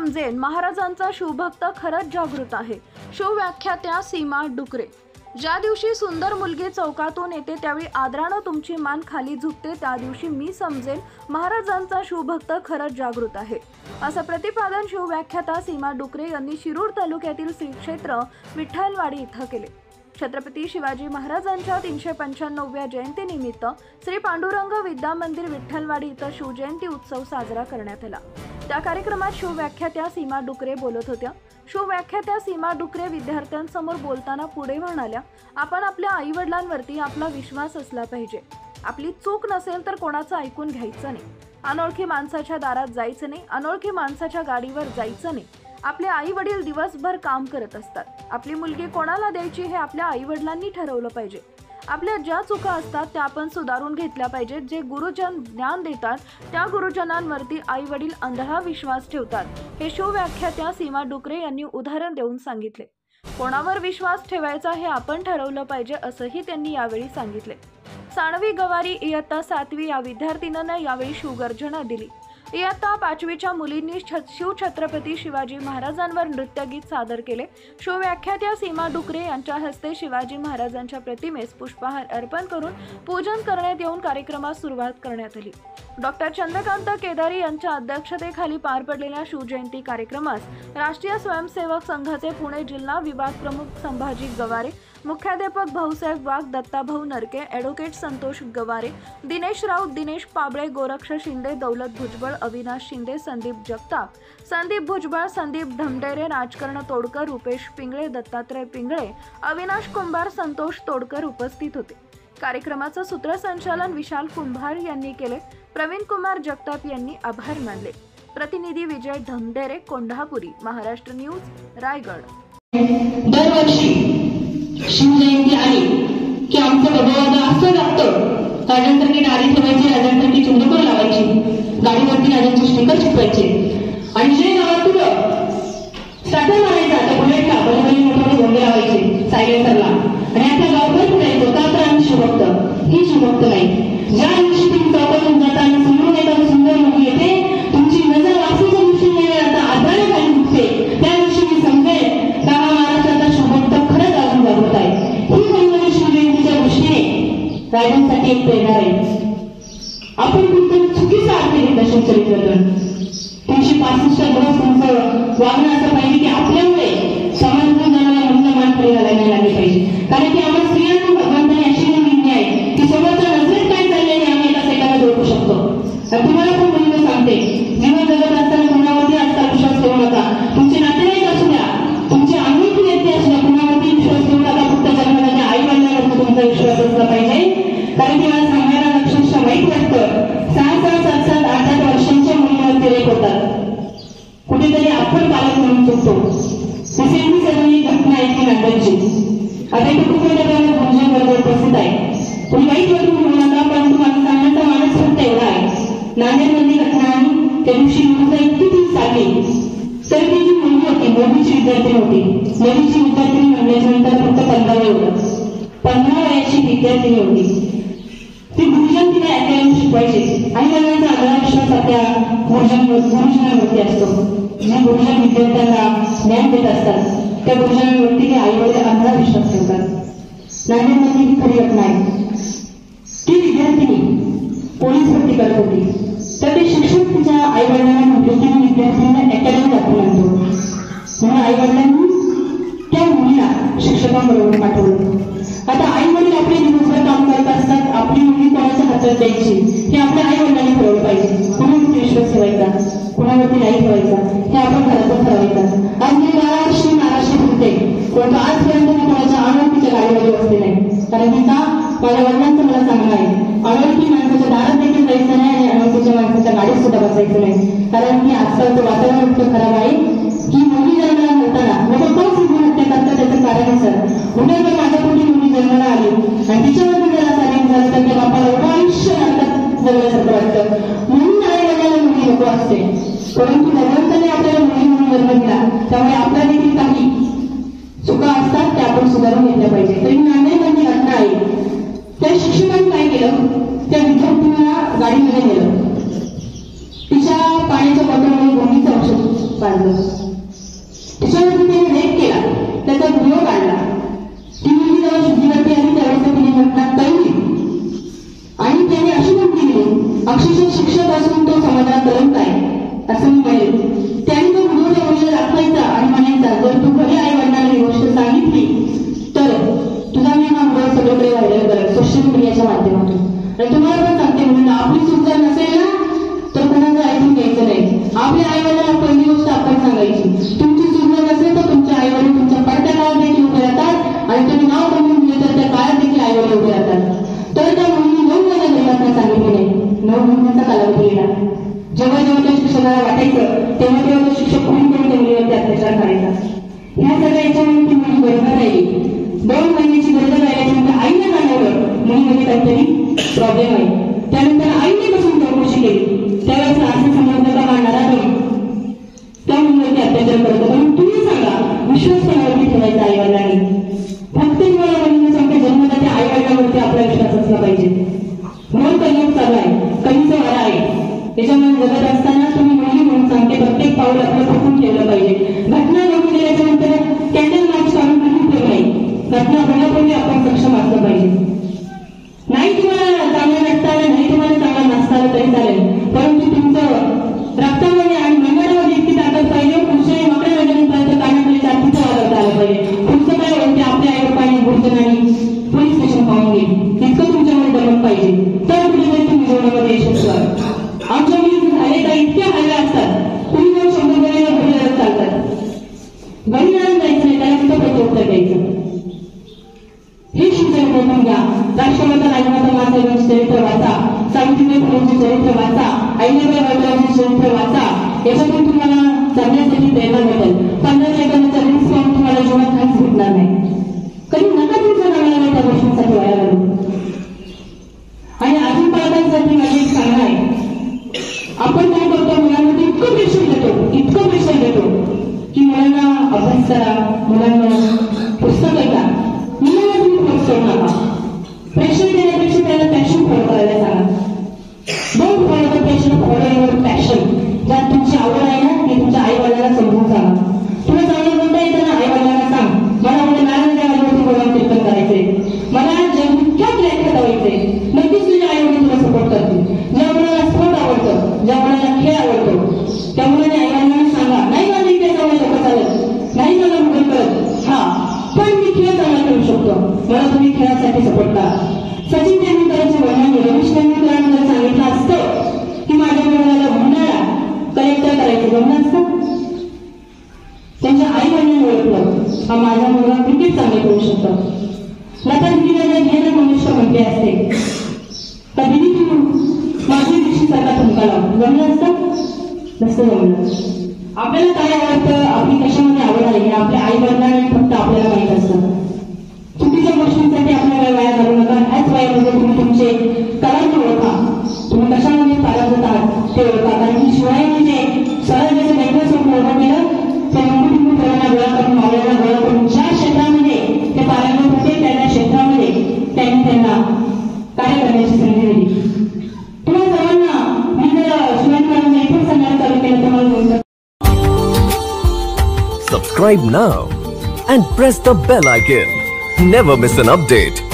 समजेल महाराजांचा शिवभक्त खरंच जागृत आहे. शिवव्याख्यात्या सीमा डुकरे. ज्या दिवशी सुंदर मुलगी चौकातून येते त्यावेळी आदरानं तुमची मान खाली झुकते, त्या दिवशी मी समजेल महाराजांचा शिवभक्त खरंच जागृत आहे, असं प्रतिपादन शिवव्याख्याता सीमा डुकरे यांनी शिरूर तालुक्यातील श्री क्षेत्र विठ्ठलवाडी इथं केले. छत्रपती शिवाजी महाराजांच्या 395व्या जयंतीनिमित्त श्री पांडुरंग विद्या मंदिर विठ्ठलवाडी इथं शिवजयंती उत्सव साजरा करण्यात आला. त्या कार्यक्रमात शिवव्याख्यात्या सीमा डुकरे बोलत होत्या. शिवव्याख्यात्या सीमा डुकरे विद्यार्थ्यांसमोर बोलताना पुढे म्हणाल्या, आपण आपल्या आई वडिलांवरती आपला विश्वास असला पाहिजे. आपली चूक नसेल तर कोणाचं ऐकून घ्यायचं नाही. अनोळखी माणसाच्या दारात जायचं नाही. अनोळखी माणसाच्या गाडीवर जायचं नाही. आपले आई वडील दिवसभर काम करत असतात. आपली मुलगी कोणाला द्यायची हे आपल्या आई वडिलांनी ठरवलं पाहिजे. आपल्या ज्या चुका असतात त्या आपण सुधारून घेतल्या पाहिजेत. जे गुरुजन ज्ञान देतात त्या गुरुजनांवरती आई वडील अंधळा विश्वास ठेवतात, हे शिवव्याख्यात्या सीमा डुकरे यांनी उदाहरण देऊन सांगितले. कोणावर विश्वास ठेवायचा हे आपण ठरवलं पाहिजे, असंही त्यांनी यावेळी सांगितले. सानवी गवारी इयत्ता 7वी या विद्यार्थिनीनं यावेळी शिवगर्जना दिली. इयत्ता 5वीच्या मुलींनी शिवछत्रपती शिवाजी महाराजांवर नृत्यगीत सादर केले. शिवव्याख्यात्या सीमा डुकरे यांच्या हस्ते शिवाजी महाराजांच्या प्रतिमेस पुष्पहार अर्पण करून पूजन करण्यात येऊन कार्यक्रमास सुरुवात करण्यात आली. डॉक्टर चंद्रकांत केदारी यांच्या अध्यक्षतेखाली पार पडलेल्या शिवजयंती कार्यक्रमास राष्ट्रीय स्वयंसेवक संघाचे पुणे जिल्हा विभाग प्रमुख संभाजी गवारे, मुख्याध्यापक भाऊसाहेब वाघ, दत्ताभाऊ नरके, ॲडव्होकेट संतोष गवारे, दिनेश राऊत, दिनेश पाबळे, गोरक्ष शिंदे, दौलत भुजबळ, अविनाश शिंदे, संदीप जगताप, संदीप भुजबळ, संदीप ढमडेरे, राजकर्ण तोडकर, रुपेश पिंगळे, दत्तात्रय पिंगळे, अविनाश कुंभार, संतोष तोडकर उपस्थित होते. कार्यक्रमाचं सूत्रसंचालन विशाल कुंभार यांनी केले. प्रवीण कुमार जगताप यांनी आभार मानले. प्रतिनिधी विजय ढमडेरे, कोल्हापुरी, महाराष्ट्र न्यूज, रायगड. दरवर्षी शिवजयंती आली की आमचं बघावं असं लागतं. राजांतर्फे नारी ठेवायची, राजांतर्फे चुंदूकर लावायची, गाडीवरती राजांचे स्टिकर चिटवायचे आणि जे गावात तुला साठा मारायचा त्या बुलेटला बरोबरी मोठे गोंडे लावायचे सायलेन्सरला आणि आता गावभर फिरायचं का तर आम्ही शिवभक्त. ही शिवभक्त नाही. ज्या दिवशी तुम्ही चौकातून जाता आणि समोरून येताना सुंदर मुली येते, तुमची नजर वासूच्या दिवशी नाही आता आधारे खाली उठते, त्या दिवशी मी समजेल का हा महाराष्ट्राचा शिवभक्त खरंच अजून जागृत आहे. ही महिला शिवजयंतीच्या दृष्टीने राजांसाठी एक प्रेरणा आहे. आपण कुठं चुकीचा अर्थ घेतला शिवचरित्रातून. 365 दिवस तुमचं वागणं असं पाहिजे की आपल्यामुळे समाजातून जाणाऱ्या मुलांना खाली घालायला लागले पाहिजे. कारण की आम्हाला स्त्रियांना भगवंताने अशी निवडली आहे की समोरच्या नजरेत काय चाललंय हे आम्ही एका सेकंदात ओळखू शकतो. तुम्हाला पण म्हणून सांगते, जीवन जगत असताना कुणावरती आजकाल विश्वास ठेवू नका. तुमचे नातेवाईक असू द्या, तुमचे अनोळखी व्यक्ती असू द्या, कुणावरती विश्वास ठेवू नका. फक्त जन्मदात्या आई वडिलांवर तुमचा विश्वास असला पाहिजे. कारण की मला सांगायला अक्षरशः वाईट वाटतं, 6, 7, 8 वर्षांच्या मुलीवरती रेप होतात. कुठेतरी आपण पालक म्हणून चुकतो. रिसेंटली सगळी घटना ऐकली नांदेडची. आता इथे खूप मोठ्या भोजन वर्ग उपस्थित आहे. तुम्ही वाईट वाटून म्हणू नका, पण तुम्हाला सांगण्याचा माणूस फक्त एवढा आहे. नांदेडमधली घटना आणि त्या दिवशी मुलगा इतकी ती चालली तर ती जी मुलगी होती, मोदीची विद्यार्थिनी होती. मोदीची विद्यार्थिनी म्हणल्याच्या नंतर फक्त 15 वयाची विद्यार्थिनी होती. ती गुरुजन तिला ऐकायला शिकवायचे आणि सगळ्यांचा आग्रह विश्वास आपल्या गुरुजनांवरती असतो. जे गुरुजन विद्यार्थ्यांना ज्ञान देत असतात त्या गुरुजनांवरती ते आईवडील आग्रह विश्वास ठेवतात. नांदेडमध्ये ही खरी घटना आहे. ती विद्यार्थिनी पोलीस भरती करत होती, तर ते शिक्षक तिच्या आईवडिलांना म्हटले की मी विद्यार्थ्यांना अकॅडमी दाखवून आणतो. म्हणून आईवडिलांनी त्या मुलीला शिक्षकांबरोबर पाठवलं. आता आई वडील आपले दिवसभर काम करत असतात, आपली मुलगी कोणाच्या हातात द्यायची हे आपल्या आई वडिलांनी ठरवलं पाहिजे. कुणावरती विश्वास ठेवायचा, कुणावरती नाही ठेवायचा हे आपण घरातून ठरवायचं. आज मी 12 वर्षी महाराष्ट्र फिरते, परंतु आजपर्यंत मी कोणाच्या अनोळखीच्या गाडीमध्ये बसले नाही. कारण की का माझ्या वडिलांचं मला सांगणं आहे, अनोळखी माणसाच्या दारात देखील जायचं नाही आणि अनोळखीच्या माणसाच्या गाडीत सुद्धा बसायचं नाही. कारण की आजकालचं वातावरण इतकं खराब आहे की मुली जन्माला घालताना लोक कोण सिद्धी हत्या करतात त्याचं कारण सर उद्या जर माझ्या पोटी मुली जन्माला आली आणि तिच्यावरती जर असं अनेक झालं तर त्या बापाला एवढं आयुष्य नाटकात जगल्यासारखं वाटतं. म्हणून आई वडिलांना मुली नको असते, परंतु भगवंताने आपल्याला मुली म्हणून जन्म दिला, त्यामुळे आपल्या देखील काही चुका असतात त्या आपण सुधारून घेतल्या पाहिजे. तरी नांदेडमध्ये घटना आहे. त्या शिक्षकांनी काय केलं, त्या विद्यार्थ्यांना गाडीमध्ये नेलं, तिच्या पाण्याच्या बॉटलमध्ये गोंडीचं औषध पाडलं. त्याच्यावरती त्याने रेप केला, त्याचा व्हिडिओ काढला. ती मुलगी जेव्हा शुद्धीवरती आली त्यावेळेस तिने घटना कळली आणि त्याने अशी धमकी दिली, अक्षरशः शिक्षक असून तो समाजाला कलंक आहे असं मी म्हणेल. त्याने तो व्हिडिओ त्या मुलीला दाखवायचा आणि म्हणायचा, जर तू घरी आई वडिलांना ही गोष्ट सांगितली तर तुझा मी हा व्हिडिओ सगळीकडे व्हायरल करेल सोशल मीडियाच्या माध्यमातून. आणि तुम्हाला पण सांगते म्हणून आपली चूक जर नसेल ना तर कोणाचं ऐकून घ्यायचं नाही. आपल्या आई वडिलांना पहिली गोष्ट आपण सांगायची. तुमची चूक जर नसेल तर तुमचे आई वडील तुमच्या पडत्या काळात देखील उभे राहतात आणि तुम्ही नाव कमवून दिले तर त्या काळात देखील आई वडील उभे राहतात. तर त्या मुलीने 9 महिने घरी सांगितले नाही. 9 महिन्याचा कालावधी गेला. जेव्हा जेव्हा त्या शिक्षकाला वाटायचं तेव्हा तेव्हा तो शिक्षक कुणी करून त्या मुलीवरती अत्याचार करायचा. ह्या सगळ्या याच्यामुळे ती मुली गरज राहिली. 2 महिन्याची गरज राहिल्याच्यानंतर आईने जाणवलं मुलीमध्ये काहीतरी प्रॉब्लेम आहे. त्यानंतर आईने बसून चौकशी केली. त्यावेळेस असं समजलं का मांडणारा त्या मुलीवरती अत्याचार करतो. पण तुम्ही सांगा, विश्वास कोणावरती ठेवायचा आई वडिलांनी? फक्त तुम्हाला मुलीने सांगते जन्मदाते आई वडिलांवरती आपला विश्वास असला पाहिजे. म्हणून कलियुग चालू आहे, कलीचा वारा आहे. त्याच्यामुळे जगत असताना तुम्ही मुली म्हणून सांगते प्रत्येक पाऊल आपलं फुकून ठेवलं पाहिजे. घटना घडून गेल्याच्यानंतर कॅन्डल मार्च काढून ठेवू नये. घटना होण्यापूर्वी आपण सक्षम असलं पाहिजे. नाही तुम्हाला चांगलं नाचता आलं, नाही तुम्हाला चांगलं नाचता आलं तरी चालेल, परंतु तुमचं रक्तामध्ये आणि मनगटामध्ये इतकी ताकद पाहिजे. पुरुषाने वाकड्या वडिलांपर्यंत कानाखाली जातीचं वाजवता आलं पाहिजे. पुढचं काय होते आपल्या आई बापाने गुरुजन आणि पोलीस स्टेशन पाहून गेली इतकं तुमच्यामध्ये दमक पाहिजे. तर कुठेतरी तुम्ही जीवनामध्ये यशस्वी व्हाल. आमच्या मुली झाले तर इतक्या हल्ल्या असतात, तुम्ही जाऊन 100 वेळेला घरी जात चालतात. घरी जाऊन जायचं नाही, त्याला तिथं प्रत्युत्तर द्यायचं. हे शिक्षण करून घ्या. राष्ट्रमाता राजमाता मासाहेबांचे चरित्र वाचा, सावित्रीबाई फुलेंचे चरित्र वाचा, अहिल्याबाई होळकरांचे चरित्र वाचा. याच्यातून तुम्हाला जगण्यासाठी प्रेरणा मिळेल. 15 सेकंदाचा रील्स पाहून तुम्हाला जीवनात काहीच भेटणार नाही. कधी नका तुमच्या नावाला त्या गोष्टींसाठी वाया घालू. आणि अजून पालकांसाठी माझी एक सांगणं आहे. आपण काय करतो, मुलांमध्ये इतकं प्रेशर देतो की मुलांना अभ्यास करा, मुलांना पुस्तक ऐका. मुलांना तुम्ही प्रोत्साहन नका. प्रेशर देण्यापेक्षा त्याला पॅशन फॉलो करायला सांगा. Don't follow the pressure, follow your passion. ज्यात तुमची आवड आहे ना ती तुमच्या आई वडिलांना समजून सांगा. तुला चांगलं म्हणता येतं ना, आई वडिलांना सांग, मला म्हणजे नारायणच्या आजूबाजू बोलावून कीर्तन करायचंय, मला जगक्यात व्याख्यात व्हायचंय. नक्कीच तुझ्या आई वडील तुला सपोर्ट करतील. ज्या मुलाला स्पोर्ट आवडतं, ज्या मुलाला खेळ आवडतो त्या मुलाने आई वडिलांना सांगा, नाही मला इथे चांगलं लोक चालत नाही, मला मुलं कळत, हा पण मी खेळ चांगला करू शकतो, मला तुम्ही खेळासाठी सपोर्ट करा. सचिन तेंडुलकरच्या वडिलांनी रमेश तेंडुलकरांना सांगितलं असतं की माझ्या मुलाला उन्हाळा कलेक्टर करायचं जमलं असतं. त्यांच्या आई वडिलांनी ओळखलं, हा माझा मुलगा क्रिकेट चांगले करू शकतो. लता दीदीला घेणं मनुष्य म्हटले असते तर दिदी तू माझी सारखा ठुमका लाव, जमलं असतं नसतं जमलं. आपल्याला काय आवडतं, आपली कशामध्ये आवड आहे हे आपल्या आई वडिलांना फक्त आपल्याला माहित असतं. चुकीच्या गोष्टींसाठी आपला वेळ वाया घालू नका. ह्याच वयामध्ये तुम्ही तुमचे कलांची ओळखा, तुम्ही कशामध्ये पारंगत आहात ते ओळखा. कारण की शिवाय म्हणजे सरळ जसं नेटवर्क सोडून ओळखा केलं तर टिंबू पोरांना गोळा करून, मावळ्यांना गोळा करून ज्या क्षेत्रामध्ये ते पारंगत होते त्या क्षेत्रामध्ये त्यांनी त्यांना कार्य करण्याची संधी दिली. तुम्हाला सर्वांना मी जर शिवाजी इथून सांगायला चालू केलं तर मला Subscribe now and press the bell icon. Never miss an update.